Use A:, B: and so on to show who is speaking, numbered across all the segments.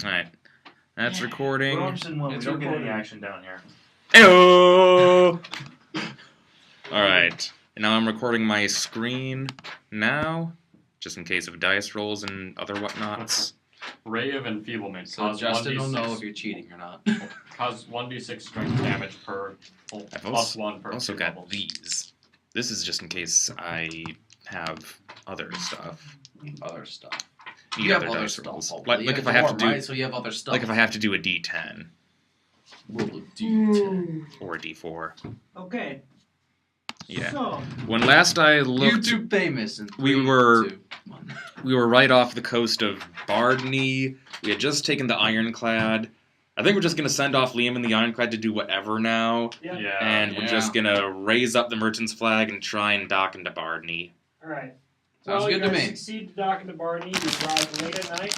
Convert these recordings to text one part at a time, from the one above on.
A: Alright. That's recording.
B: Robson, we don't get any action down here.
A: Ayo! Alright. And now I'm recording my screen now, just in case of dice rolls and other whatnots.
C: Ray of Enfeeblement.
D: So Justin will know if you're cheating or not.
C: Cause 1d6 strength damage per plus 1 per
A: also
C: 2
A: got
C: levels.
A: these. This is just in case I have other stuff.
D: Other stuff.
A: Need
D: You have
A: other
D: other
A: dice
D: stuff.
A: rolls.
D: Hopefully.
A: Like
D: You
A: if I have to do,
D: right? So you have other stuff.
A: like if I have to do a D10
D: Roll a D10.
A: or a D4.
B: Okay.
A: Yeah.
B: So,
A: When last I looked,
D: YouTube famous. In
A: we
D: 3,
A: were-
D: 2, 1.
A: we were right off the coast of Bardney. We had just taken the Ironclad. I think we're just gonna send off Liam and the Ironclad to do whatever now,
B: yeah.
A: and we're just gonna raise up the merchant's flag and try and dock into Bardney.
B: Alright.
D: Sounds
B: Well,
D: good
B: you
D: to
B: guys
D: me.
B: succeed to dock into Bardney. You arrive late at night.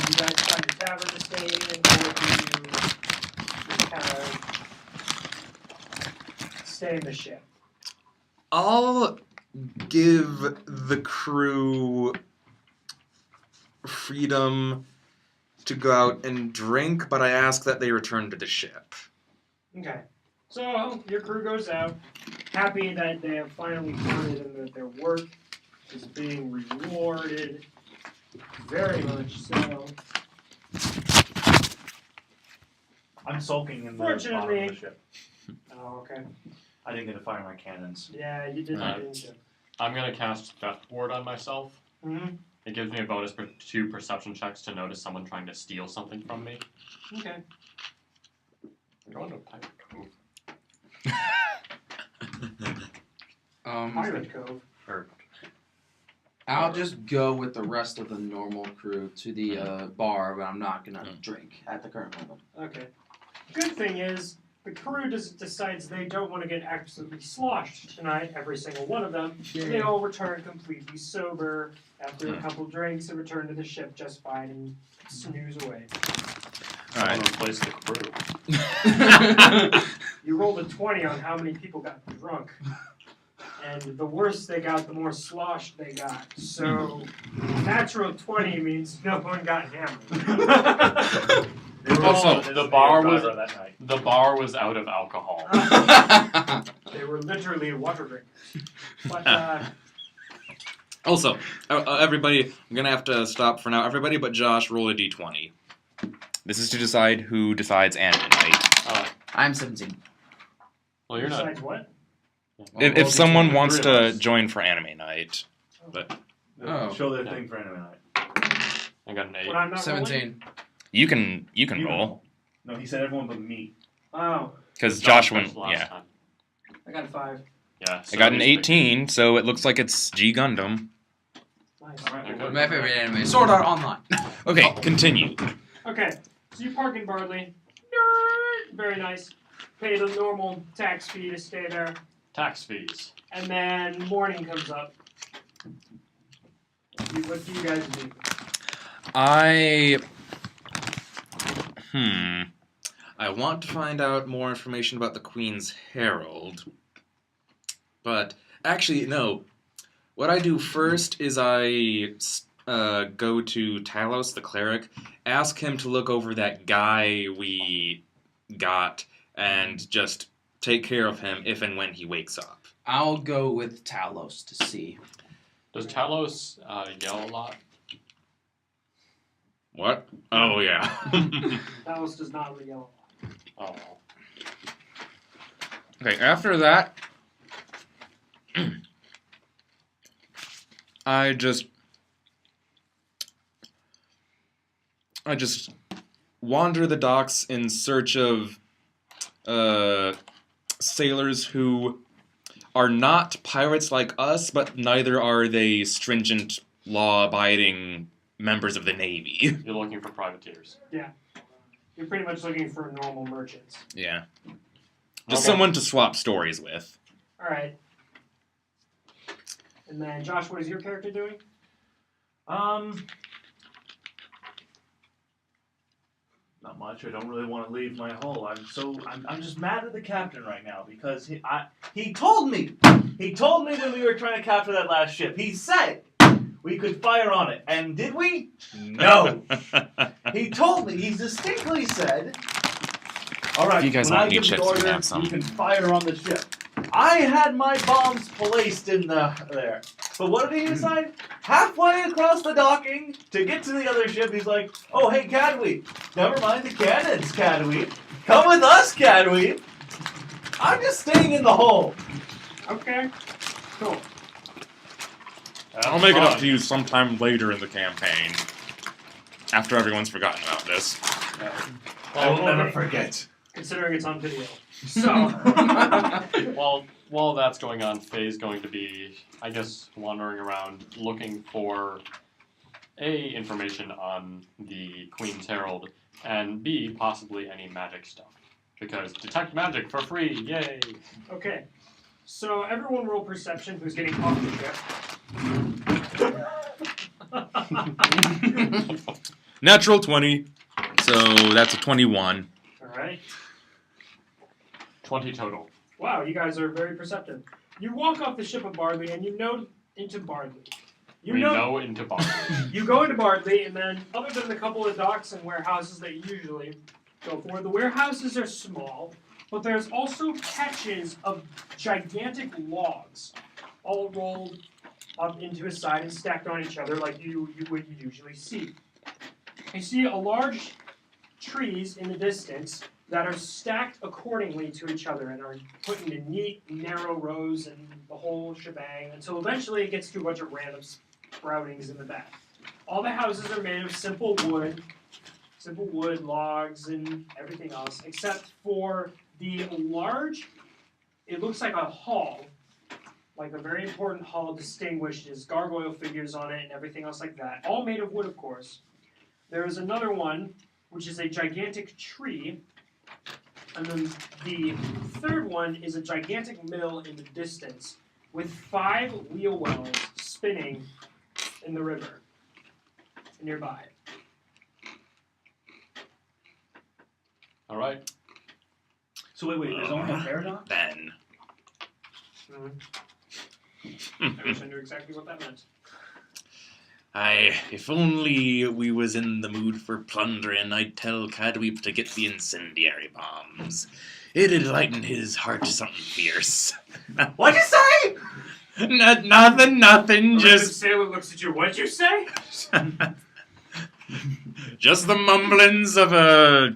B: You guys find a tavern to stay in, or do you just kind of stay in the ship?
A: I'll give the crew freedom to go out and drink, but I ask that they return to the ship.
B: Okay. So, your crew goes out, happy that they have finally turned and that their work is being rewarded. Very much so.
E: I'm sulking in the
B: Fortunately-
E: bottom of the ship.
B: Oh, okay.
E: I didn't get to fire my cannons.
B: Yeah, you did that, didn't you?
C: I'm gonna cast Theft Ward on myself.
B: Mm-hmm.
C: It gives me a bonus for 2 perception checks to notice someone trying to steal something from me.
B: Okay.
C: I'm going to Pirate Cove.
B: Pirate Cove.
D: I'll just go with the rest of the normal crew to the bar, but I'm not gonna drink at the current moment.
B: Okay. Good thing is, the crew decides they don't want to get absolutely sloshed tonight, every single one of them. So they all return completely sober after a couple drinks and return to the ship just fine and snooze away.
C: Someone replace the crew.
B: You rolled a 20 on how many people got drunk. And the worse they got, the more sloshed they got. So, natural 20 means no one got hammered.
A: Also,
C: the bar was
E: that night.
C: the bar was out of alcohol.
B: They were literally water drinkers. But,
A: Also, everybody, I'm gonna have to stop for now. Everybody but Josh, roll a d20. This is to decide who decides anime night.
D: I'm 17.
C: Well, you're not.
B: besides what?
A: If someone
C: between the
A: wants
C: three of
A: to
C: us.
A: join for anime night, but
D: Oh.
E: Show their thing for anime night.
C: I got an 8.
B: When I'm not rolling?
D: 17.
A: you can
E: You
A: roll
E: No, he said everyone but me.
B: Oh,
A: because Josh went.
C: last
A: Yeah,
C: time.
B: I got a 5.
C: Yeah.
A: I got an 18, so it looks like it's G Gundam.
B: Nice.
E: Alright,
C: Okay.
E: well,
D: My favorite anime, Sword Art Online.
A: Okay, continue.
B: Okay, so you park in Bardley. Nerd! Very nice. Pay the normal tax fee to stay there.
C: Tax fees.
B: And then morning comes up. What do you guys do?
A: I want to find out more information about the Queen's Herald. But actually, no. What I do first is I go to Talos, the cleric, ask him to look over that guy we got, and just take care of him if and when he wakes up.
D: I'll go with Talos to see.
C: Does Talos yell a lot?
A: What? Oh, yeah.
B: Dallas does not yell.
C: Oh.
A: Okay, after that, I just wander the docks in search of sailors who are not pirates like us, but neither are they stringent, law-abiding members of the Navy.
C: You're looking for privateers.
B: You're pretty much looking for normal merchants.
A: Yeah. Just
C: Okay.
A: someone to swap stories with.
B: Alright. And then, Josh, what is your character doing?
E: Not much. I don't really want to leave my hull. I'm just mad at the captain right now because he told me when we were trying to capture that last ship. He said we could fire on it, and did we? No. He told me. He distinctly said, "All right,
A: You guys
E: when
A: want
E: I
A: meat
E: give the
A: chips, you
E: order,
A: can have some."
E: you can fire on the ship." I had my bombs placed in there. But what did he decide? Halfway across the docking to get to the other ship, he's like, "Oh, hey, Cadweed. Never mind the cannons, Cadweed. Come with us, Cadweed. I'm just staying in the hole."
B: Okay. Cool.
A: I'll make it up to you sometime later in the campaign. After everyone's forgotten about this.
E: I will
B: okay.
E: never forget.
B: Considering it's on video. So.
C: While that's going on, Faye's going to be, I guess, wandering around looking for A, information on the Queen's Herald, and B, possibly any magic stuff. Because detect magic for free, yay!
B: Okay. So everyone roll perception who's getting off the ship.
A: Natural 20. So that's a 21.
B: Alright.
C: 20 total.
B: Wow, you guys are very perceptive. You walk off the ship of Bardley and you know into Bardley. You know
C: into Bardney.
B: you go into Bardley, and then other than the couple of docks and warehouses that you usually go for, the warehouses are small, but there's also catches of gigantic logs, all rolled up into a side and stacked on each other like you would usually see. You see a large trees in the distance that are stacked accordingly to each other and are put into neat, narrow rows and the whole shebang until eventually it gets to a bunch of random sproutings in the back. All the houses are made of simple wood, logs, and everything else, except for the large, it looks like a hall, like a very important hall distinguished as gargoyle figures on it and everything else like that, all made of wood, of course. There is another one, which is a gigantic tree, and then the third one is a gigantic mill in the distance with 5 wheel wells spinning in the river nearby.
C: Alright.
E: So wait, there's only a paradox?
A: Then.
B: I wish I knew exactly what that meant.
A: If only we was in the mood for plundering, I'd tell Cadweep to get the incendiary bombs. It'd lighten his heart something fierce.
E: What'd you say?
A: Nothing,
B: The
A: just...
B: sailor looks at you. What'd you say?
A: Just the mumblings of a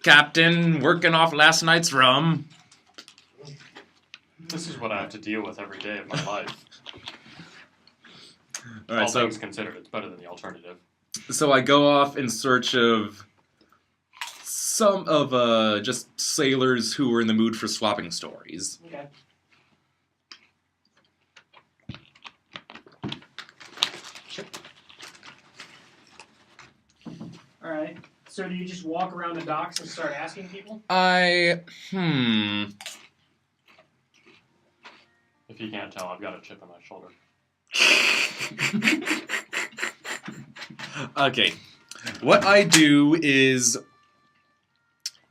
A: captain working off last night's rum.
C: This is what I have to deal with every day of my life.
A: All
C: All
A: right, so
C: things considered, it's better than the alternative.
A: I go off in search of some of just sailors who were in the mood for swapping stories.
B: Okay. Alright. So do you just walk around the docks and start asking people?
C: If you can't tell, I've got a chip on my shoulder.
A: Okay. What I do is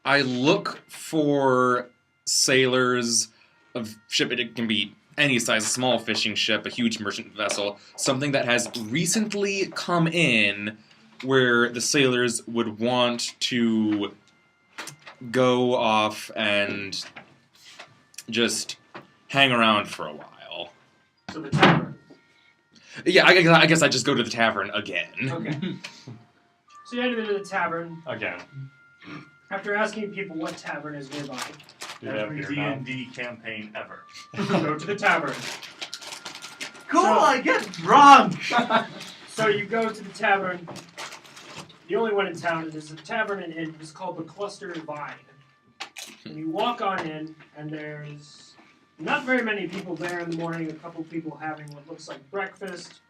A: I look for sailors of ship. It can be any size, a small fishing ship, a huge merchant vessel, something that has recently come in where the sailors would want to go off and just hang around for a while.
B: So the tavern.
A: Yeah, I guess I just go to the tavern again.
B: Okay. So you enter into the tavern.
C: Again.
B: After asking people what tavern is nearby,
C: Do they have
E: Every
C: beer now?
E: D&D campaign ever.
B: go to the tavern.
E: Cool,
B: So-
E: I get drunk!
B: So you go to the tavern. The only one in town is a tavern and inn. It's called the Cluster Vine. And you walk on in, and there's not very many people there in the morning. A couple people having what looks like breakfast,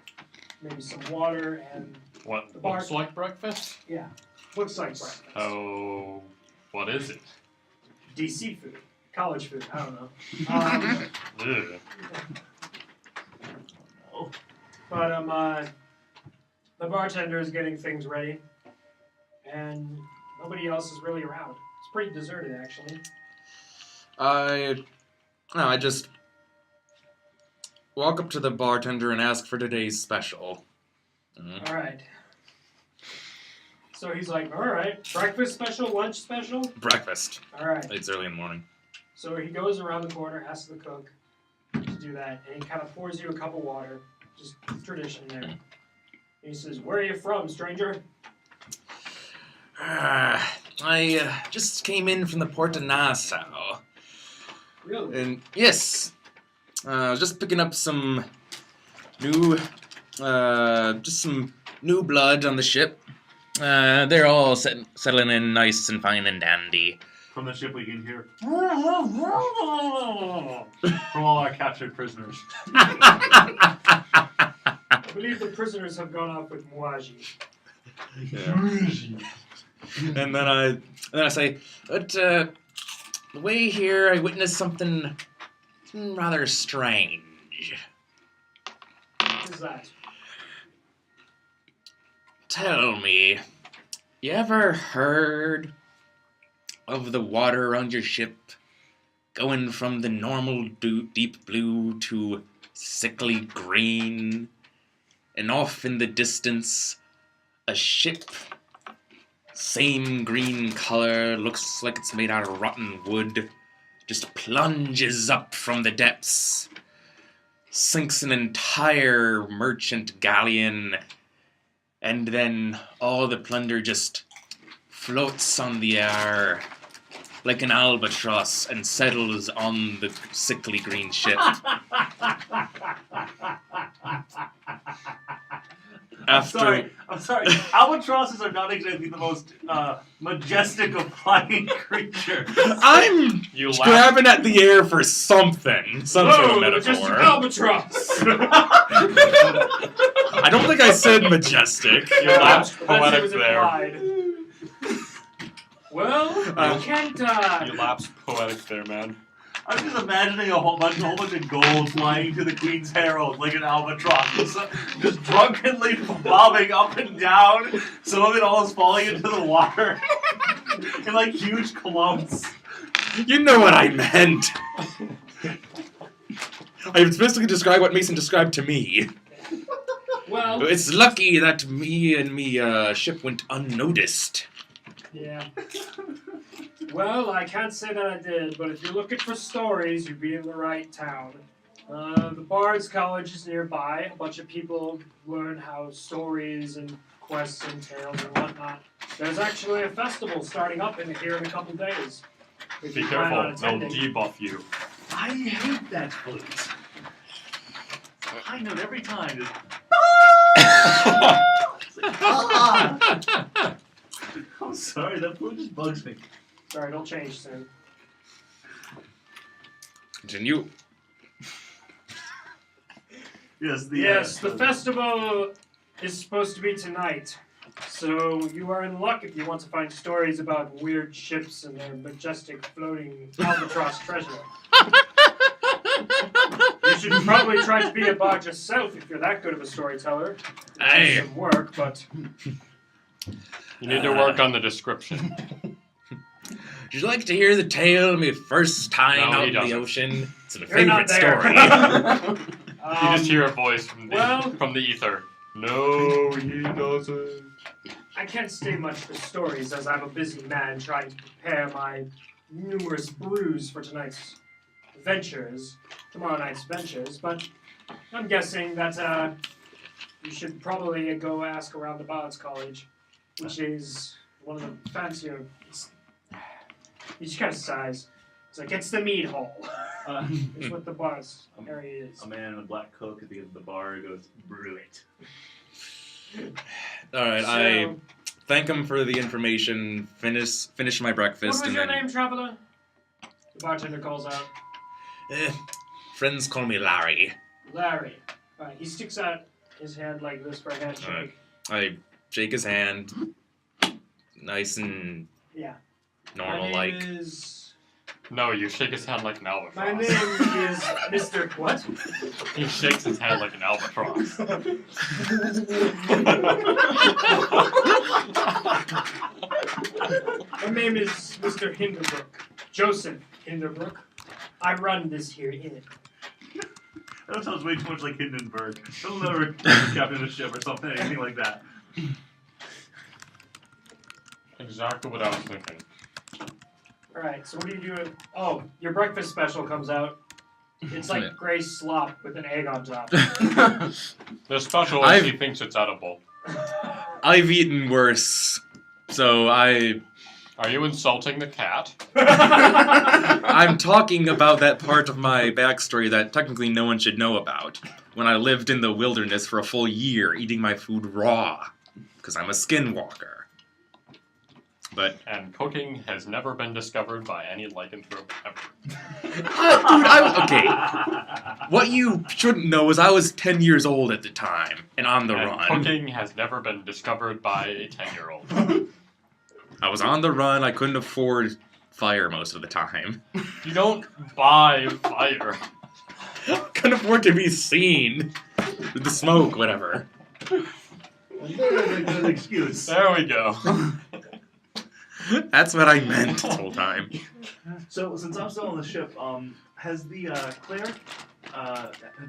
B: maybe some water, and
C: What
B: The bar-
C: looks like breakfast?
B: looks like breakfast.
C: Oh, what is it?
B: DC food, college food. I don't know.
C: Ugh.
B: But the bartender is getting things ready, and nobody else is really around. It's pretty deserted, actually.
A: I just walk up to the bartender and ask for today's special.
B: All right. So he's like, all right, breakfast special, lunch special?
A: Breakfast.
B: All right.
A: It's early in the morning.
B: So he goes around the corner, asks the cook to do that, and he kind of pours you a cup of water. Just tradition there. And he says, where are you from, stranger?
A: I just came in from the port of Nassau.
B: Really?
A: And yes, I was just picking up some new, just some new blood on the ship. They're all settling in nice and fine and dandy.
E: From the ship we can hear from all our captured prisoners.
B: I believe the prisoners have gone off with Mwaji.
A: And then I say, but the way here, I witnessed something rather strange.
B: What is that?
A: Tell me, you ever heard of the water around your ship going from the normal deep blue to sickly green, and off in the distance, a ship, same green color, looks like it's made out of rotten wood, just plunges up from the depths, sinks an entire merchant galleon, and then all the plunder just floats on the air like an albatross and settles on the sickly green ship.
E: I'm sorry. Albatrosses are not exactly the most majestic of flying creatures.
A: I'm
C: You laugh.
A: grabbing at the air for something. Some sort of
B: Just
A: metaphor.
B: albatross!
A: I don't think I said majestic.
C: You lapsed
B: That's what
C: poetic
B: was
C: there.
B: implied. Well, you can't,
C: You lapsed poetic there, man.
E: I'm just imagining a whole bunch of gold flying to the Queen's Herald like an albatross, just drunkenly bobbing up and down. Some of it all is falling into the water in like huge clumps.
A: You know what I meant. I was basically describing what Mason described to me.
B: well,
A: It's lucky that me ship went unnoticed.
B: yeah. Well, I can't say that I did, but if you're looking for stories, you'd be in the right town. The Bard's College is nearby. A bunch of people learn how stories and quests and tales and whatnot. There's actually a festival starting up here in a couple days. If
C: Be
B: you plan on
C: careful, they'll
B: attending.
C: debuff you.
E: I hate that flute. I know it every time. I'm sorry, that flute just bugs me.
B: Sorry, don't change soon.
A: Continue.
E: Yes,
B: The festival is supposed to be tonight. So you are in luck if you want to find stories about weird ships and their majestic floating albatross treasure. You should probably try to be a bard yourself if you're that good of a storyteller. It takes some work, but
C: You need to work on the description.
A: Would you like to hear the tale of my first time
C: No,
A: out
C: he
A: in the
C: doesn't.
A: ocean? It's a
B: You're not
A: favorite
B: there.
A: story.
C: You just hear a voice from the
B: well-
C: from the ether. No, he doesn't.
B: I can't stay much for stories as I'm a busy man trying to prepare my numerous brews for tomorrow night's ventures, but I'm guessing that you should probably go ask around the Bard's College, which is one of the fancier. He just kind of sighs. It's like, it's the mead hall. It's what the Bard's area is.
E: A man in a black coat at the end of the bar goes, brew it.
A: Alright,
B: So,
A: I thank him for the information, finish my breakfast,
B: what was
A: and
B: your
A: then...
B: name, traveler? The bartender calls out.
A: Friends call me Larry.
B: Larry. Alright, he sticks out his hand like this for a handshake.
A: Alright. I shake his hand, nice and
B: Yeah.
A: normal
B: My
A: like.
B: name is...
C: No, you shake his hand like an
B: My name
C: albatross.
B: is Mr. What?
C: He shakes his hand like an albatross.
B: My name is Mr. Hinderbrook. Joseph Hinderbrook. I run this here inn.
E: That sounds way too much like Hindenburg. He'll never captain a ship or something, anything like that.
C: Exactly what I was thinking.
B: Alright, so what do you do? Oh, your breakfast special comes out. It's like gray slop with an egg on top.
C: The special is he thinks it's edible.
A: I've eaten worse, so I...
C: Are you insulting the cat?
A: I'm talking about that part of my backstory that technically no one should know about. When I lived in the wilderness for a full year, eating my food raw. Because I'm a skinwalker. But...
C: And cooking has never been discovered by any lycanthrope ever.
A: Okay. What you shouldn't know is I was 10 years old at the time, and on the run.
C: Cooking has never been discovered by a 10-year-old.
A: I was on the run, I couldn't afford fire most of the time.
C: You don't buy fire.
A: Couldn't afford to be seen. The smoke, whatever.
E: There's a good excuse.
C: There we go.
A: That's what I meant the whole time.
E: So, since I'm still on the ship, has the cleric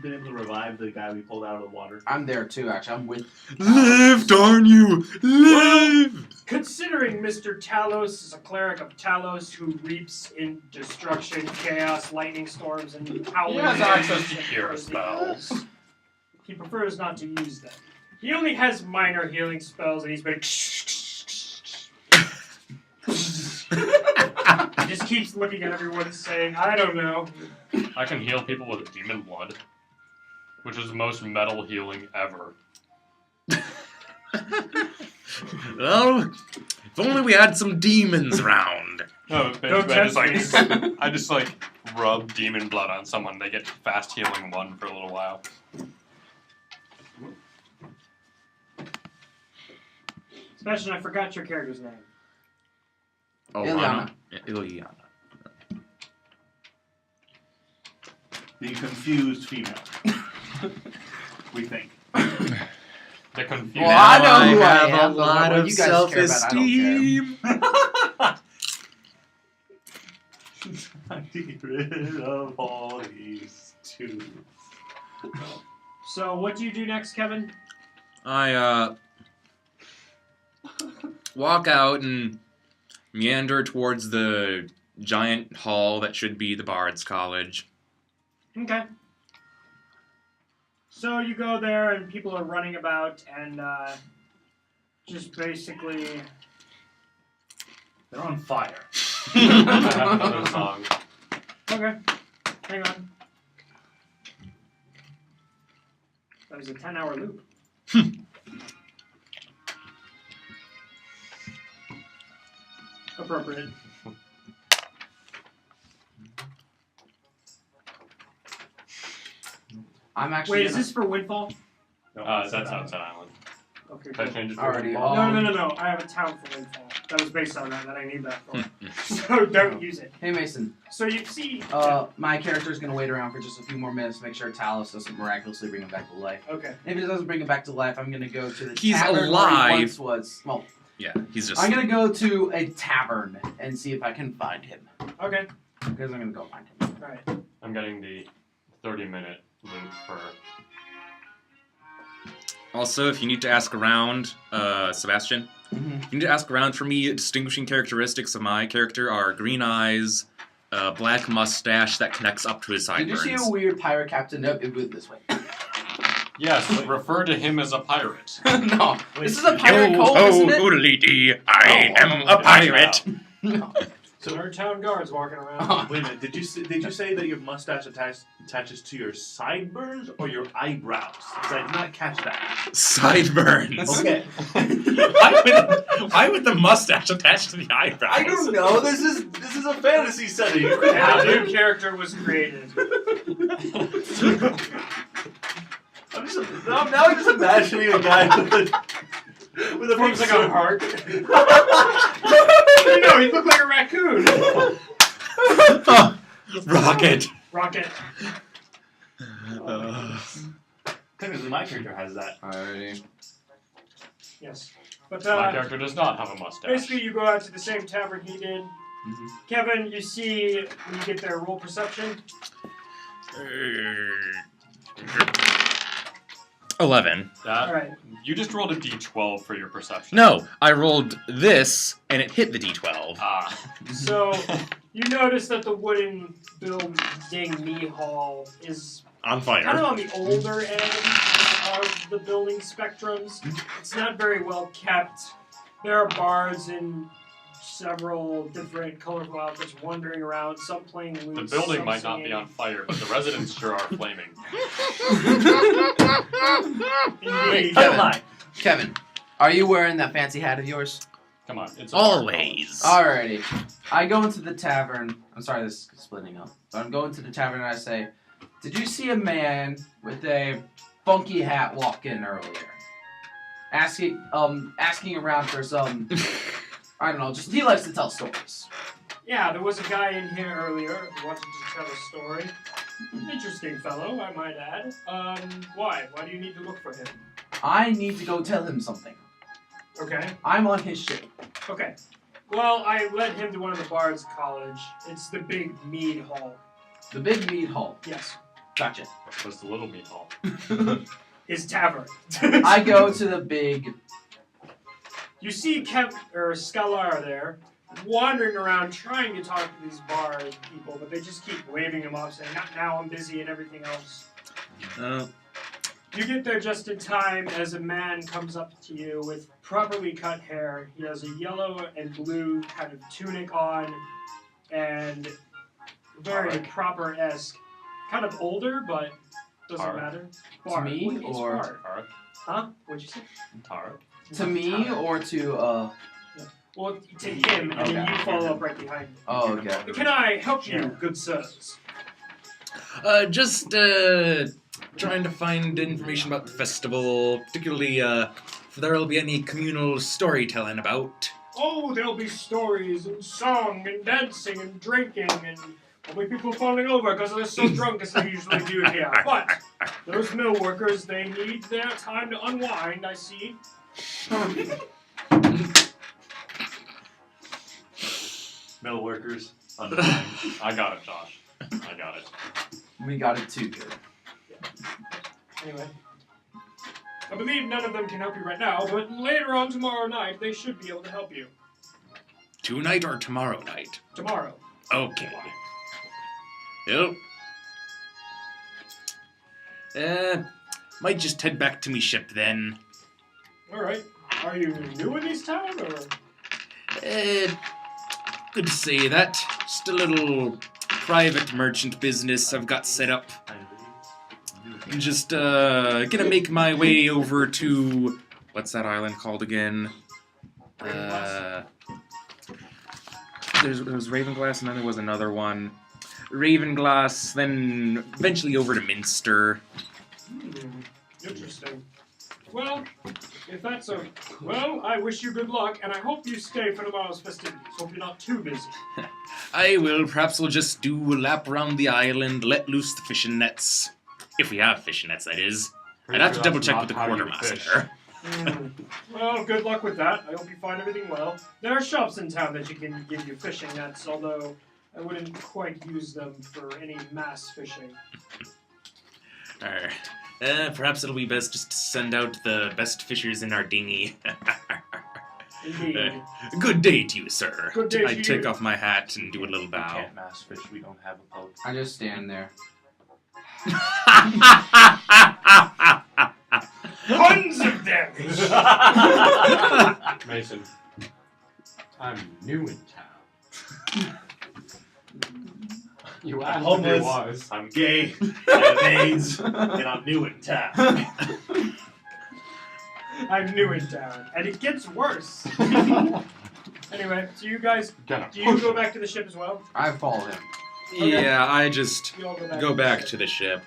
E: been able to revive the guy we pulled out of the water?
D: I'm there too, actually. I'm with.
A: Live, darn you! Live!
B: Considering Mr. Talos is a cleric of Talos who reaps in destruction, chaos, lightning storms, and howling
C: He has
B: winds
C: access to
B: and
C: cure
B: crazy
C: spells.
B: evils, he prefers not to use them. He only has minor healing spells, and he's been. He just keeps looking at everyone and saying, I don't know.
C: I can heal people with demon blood, which is the most metal healing ever.
A: Well, if only we had some demons around.
C: No, basically I just like rub demon blood on someone. They get fast healing 1 for a little while.
B: Sebastian, I forgot your character's name.
A: Oh,
D: Ileana.
A: Ileana.
E: The confused female. We think.
C: The confusion.
D: Well, I know who I
A: have
D: am,
A: a
D: but
A: lot
D: what
A: of
D: you guys care about, I don't care.
A: self-esteem.
E: Get rid of all these twos.
B: So, what do you do next, Kevin?
A: I, walk out and meander towards the giant hall that should be the Bard's College.
B: Okay. So you go there and people are running about and just basically...
E: They're on fire.
C: I have another song.
B: Okay, hang on. That was a 10-hour loop. Appropriate.
D: I'm actually.
B: Wait, is this for Windfall?
C: That's Outside Island.
B: Okay,
C: That
B: cool.
C: changes for
D: Already
C: Windfall.
B: No. I have a town for Windfall. That was based on that I need that for. So don't use it.
D: Hey Mason.
B: So you see...
D: My character's gonna wait around for just a few more minutes to make sure Talos doesn't miraculously bring him back to life.
B: Okay.
D: If it doesn't bring him back to life, I'm gonna go to the
A: He's
D: tavern
A: alive.
D: where he once was. Well,
A: Yeah, he's just...
D: I'm gonna go to a tavern and see if I can find him.
B: Okay.
D: Because I'm gonna go find him.
B: Alright.
C: I'm getting the 30-minute loop for...
A: Also, if you need to ask around, Sebastian,
D: Mm-hmm.
A: you need to ask around for me. Distinguishing characteristics of my character are green eyes, black mustache that connects up to his
D: Did
A: sideburns.
D: you see a weird pirate captain? Nope, it moved this way.
C: Yes, refer to him as a pirate.
D: No, this is a pirate
A: Yo
D: cove,
A: ho,
D: isn't it?
A: oodly-dee, I am a pirate.
D: No.
B: So there are town guards walking around.
E: Wait a minute. Did you say that your mustache attaches to your sideburns or your eyebrows? Because I did not catch that.
A: Sideburns.
E: Okay.
A: Why would the mustache attach to the eyebrows?
E: I don't know. This is a fantasy setting. You could
B: And
E: have
B: a
E: it.
B: new character was created.
E: I'm now just imagining a guy with a
B: Forms
E: big
B: like a
E: sword.
B: heart. No, he looked like a raccoon.
A: Rocket.
B: Rocket.
E: Technically, my character has that.
D: Alrighty.
B: Yes. But
C: My character does not have a mustache.
B: basically, you go out to the same tavern he did.
D: Mm-hmm.
B: Kevin, you see when you get there, roll perception.
A: 11.
C: That
B: Alright.
C: you just rolled a d12 for your perception.
A: No, I rolled this, and it hit the d12.
C: Ah.
B: So you notice that the wooden building mead hall is
A: On
B: kind of
A: fire.
B: on the older end of the building spectrums. It's not very well kept. There are bards in several different colorful outfits wandering around, some playing
C: The
B: lutes,
C: building
B: some
C: might not be
B: singing.
C: on fire, but the residents sure are flaming.
B: Indeed.
D: Kevin, are you wearing that fancy hat of yours?
C: Come on, it's a bar
A: Always.
D: Alrighty. I go into the tavern. I'm sorry, this is splitting up. But I'm going to the tavern and I say, "Did you see a man with a funky hat walk in earlier? Asking around for some, I don't know, just he likes to tell stories."
B: Yeah, there was a guy in here earlier who wanted to tell a story. Interesting fellow, I might add. Why? Why do you need to look for him?
D: I need to go tell him something.
B: Okay.
D: I'm on his ship.
B: Okay. Well, I led him to one of the bards' college. It's the big mead hall.
D: The big mead hall.
B: Yes.
D: Gotcha.
C: Was the little meat hall.
B: His tavern.
D: I go to the big.
B: You see Scalar there, wandering around trying to talk to these bar people, but they just keep waving him off, saying, "Not now, I'm busy," and everything else. You get there just in time as a man comes up to you with properly cut hair. He has a yellow and blue kind of tunic on, and very
C: Tarek.
B: proper-esque. Kind of older, but doesn't
C: Tarek.
B: matter.
D: To me,
B: What is
D: or-
B: Bard?
C: Tarek.
B: Huh? What'd you say?
C: Tarek.
D: To me or to
B: Well, to him, and then
D: Okay.
B: you follow up right behind him.
D: Oh, okay.
B: Can I help you,
C: Yeah.
B: good sirs?
A: Just trying to find information about the festival, particularly if there'll be any communal storytelling about.
B: Oh, there'll be stories and song and dancing and drinking and there'll be people falling over because they're so drunk as they usually do here. But those mill workers, they need their time to unwind, I see.
C: Mill workers. Undefined. I got it, Josh. I got it.
D: We got it too good.
B: Anyway. I believe none of them can help you right now, but later on tomorrow night, they should be able to help you.
A: Tonight or tomorrow night?
B: Tomorrow.
A: Okay. Well, might just head back to me ship then.
B: Alright. Are you new in this town, or?
A: Good to say that. Just a little private merchant business I've got set up. I'm just gonna make my way over to what's that island called again? There was Ravenglass, and then there was another one. Ravenglass, then eventually over to Minster.
B: Interesting. Well, if that's so, well, I wish you good luck, and I hope you stay for tomorrow's festivities. Hope you're not too busy.
A: I will. Perhaps we'll just do a lap around the island, let loose the fishing nets. If we have fishing nets, that is. I'd have to double check with the quartermaster.
B: Well, good luck with that. I hope you find everything well. There are shops in town that you can give you fishing nets, although I wouldn't quite use them for any mass fishing.
A: Perhaps it'll be best just to send out the best fishers in our dinghy.
B: Indeed.
A: Good day to you, sir.
B: Good day
A: I
B: to
A: take
B: you.
A: off my hat and do a little
C: We
A: bow.
C: can't mass fish. We don't have a boat.
D: I just stand there.
B: Tons of them!
C: Mason, I'm new in town. You asked if
E: homeless.
C: it was.
E: I'm gay, I have AIDS, and I'm new in town.
B: I'm new in town, and it gets worse. Anyway, so you guys,
C: Gonna
B: do you
C: push
B: go
C: it.
B: back to the ship as well?
D: I follow him.
B: Okay.
A: Yeah, I just
B: You all
A: go back
B: the
A: to the ship.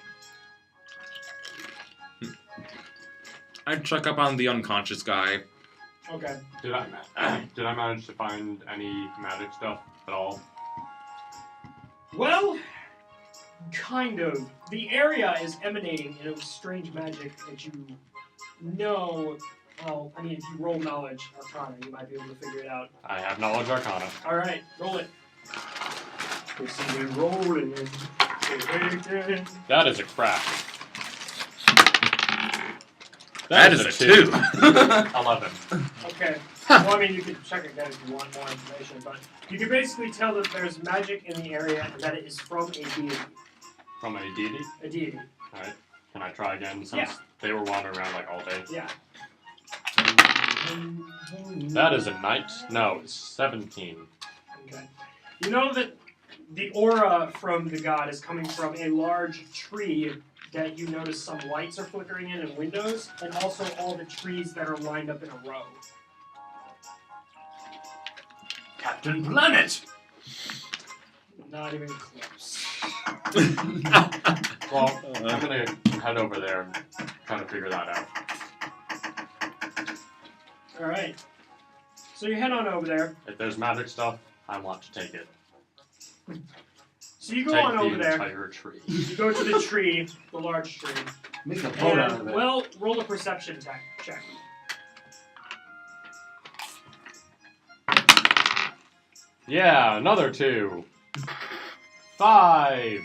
A: I'd check up on the unconscious guy.
B: ship. Okay.
C: Did I manage to find any magic stuff at all?
B: Well, kind of. The area is emanating in a strange magic that you know. Well, I mean, if you roll knowledge arcana, you might be able to figure it out.
C: I have knowledge arcana.
B: All right, roll it. We'll see you rolling.
C: That is a crack.
A: That is a 2.
C: 11.
B: Okay.
A: Huh.
B: Well, I mean, you can check again if you want more information, but you can basically tell that there's magic in the area and that it is from a deity.
C: From a deity?
B: A deity.
C: Alright. Can I try again since
B: Yeah.
C: they were wandering around like all day?
B: Yeah.
C: That is a knight. No, it's 17.
B: Okay. You know that the aura from the god is coming from a large tree that you notice some lights are flickering in and windows, and also all the trees that are lined up in a row.
E: Captain Planet.
B: Not even close.
C: Well, I'm gonna head over there and try to figure that out.
B: Alright. So you head on over there.
C: If there's magic stuff, I want to take it.
B: So you go
C: Take
B: on
C: the
B: over there.
C: entire tree.
B: You go to the tree, the large tree.
E: Make a boat out of
B: And,
E: it.
B: well, roll a perception check.
C: Yeah, another 2. 5.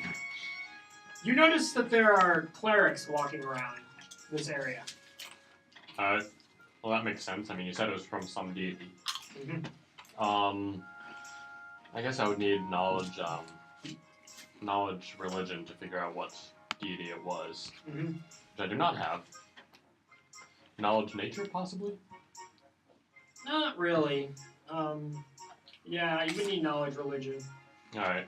B: You notice that there are clerics walking around this area.
C: Well, that makes sense. I mean, you said it was from some deity.
B: Mm-hmm.
C: I guess I would need knowledge, religion to figure out what deity it was,
B: Mm-hmm.
C: which I do not have. Knowledge, nature, possibly.
B: Not really. Yeah, you would need knowledge religion.
C: All right.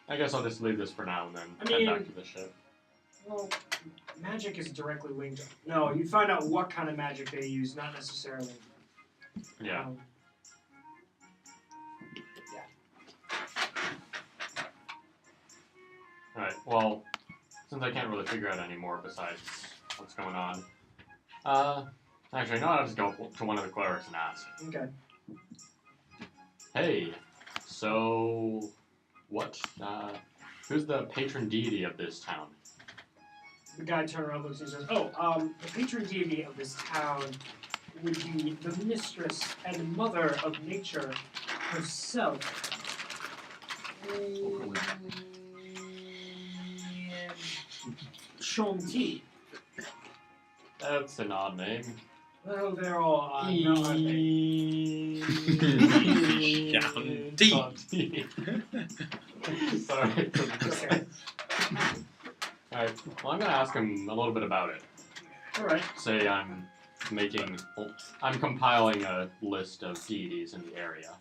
C: I guess I'll just leave this for now and then
B: I
C: head
B: mean-
C: back to the ship.
B: Well, magic is directly linked. No, you find out what kind of magic they use, not necessarily.
C: Yeah. All right. Well, since I can't really figure out any more besides what's going on, actually, no, I'll just go to one of the clerics and ask.
B: Okay.
C: Hey, so who's the patron deity of this town?
B: The guy turns around, looks, and says, "Oh, the patron deity of this town would be the mistress and mother of nature herself." Shanti.
C: That's an odd name.
B: Well, they're all odd, now aren't they?
A: Shanti.
C: Sorry.
B: Okay.
C: Alright, well, I'm gonna ask him a little bit about it.
B: Alright.
C: Say I'm compiling a list of deities in the area.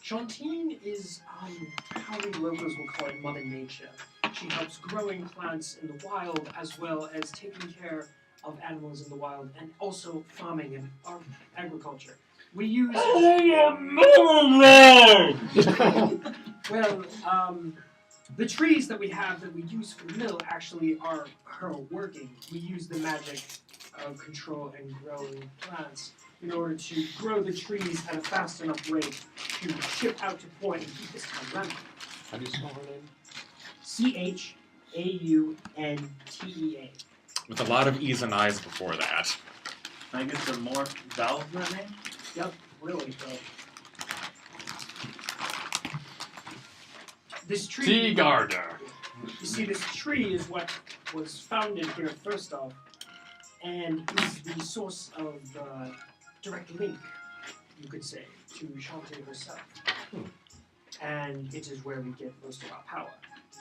B: Shantine is, how the locals will call it Mother Nature. She helps growing plants in the wild as well as taking care of animals in the wild and also farming and agriculture. We use... Well, the trees that we have that we use for the mill actually are her working. We use the magic of control and growing plants in order to grow the trees at a fast enough rate to ship out to port and keep this town running.
C: How do you spell her name?
B: Chauntea.
A: With a lot of E's and I's before that.
E: Can I get some more vowels in that name?
B: Yep, really, bro. This tree.
C: Tea Gardener.
B: You see, this tree is what was founded here first off, and is the source of the direct link, you could say, to Shanti herself. And it is where we get most of our power.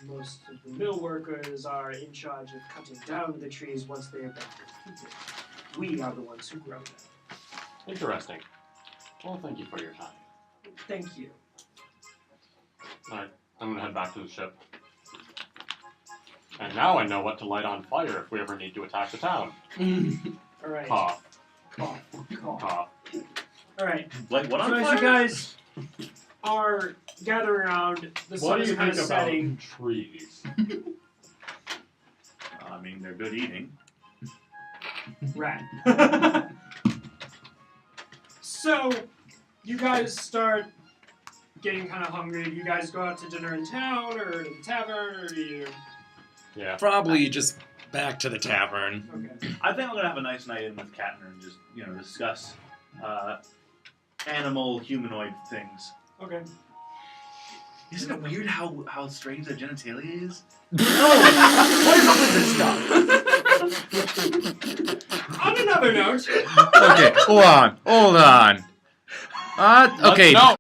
B: Most of the mill workers are in charge of cutting down the trees once they have been completed. We are the ones who grow them.
C: Interesting. Well, thank you for your time.
B: Thank you.
C: Alright, I'm gonna head back to the ship. And now I know what to light on fire if we ever need to attack the town.
B: Alright.
C: Cough,
B: Cough. Cough.
C: cough.
B: Alright.
E: Like what on
B: So as
E: fire?
B: you guys are gathering around, the
C: What
B: sun
C: do
B: is
C: you
B: kind
C: think
B: of
C: about
B: setting.
C: trees?
E: I mean, they're good eating.
B: Right. So, you guys start getting kind of hungry. Do you guys go out to dinner in town, or to the tavern, or do you...
C: Yeah.
A: Probably just back to the tavern.
B: Okay.
E: I think I'm gonna have a nice night in with Katner and just, discuss animal humanoid things.
B: Okay.
E: Isn't it weird how strange their genitalia is?
D: What is up with this stuff?
B: another note.
A: Okay, hold on.
C: Let's
A: Okay,
C: know.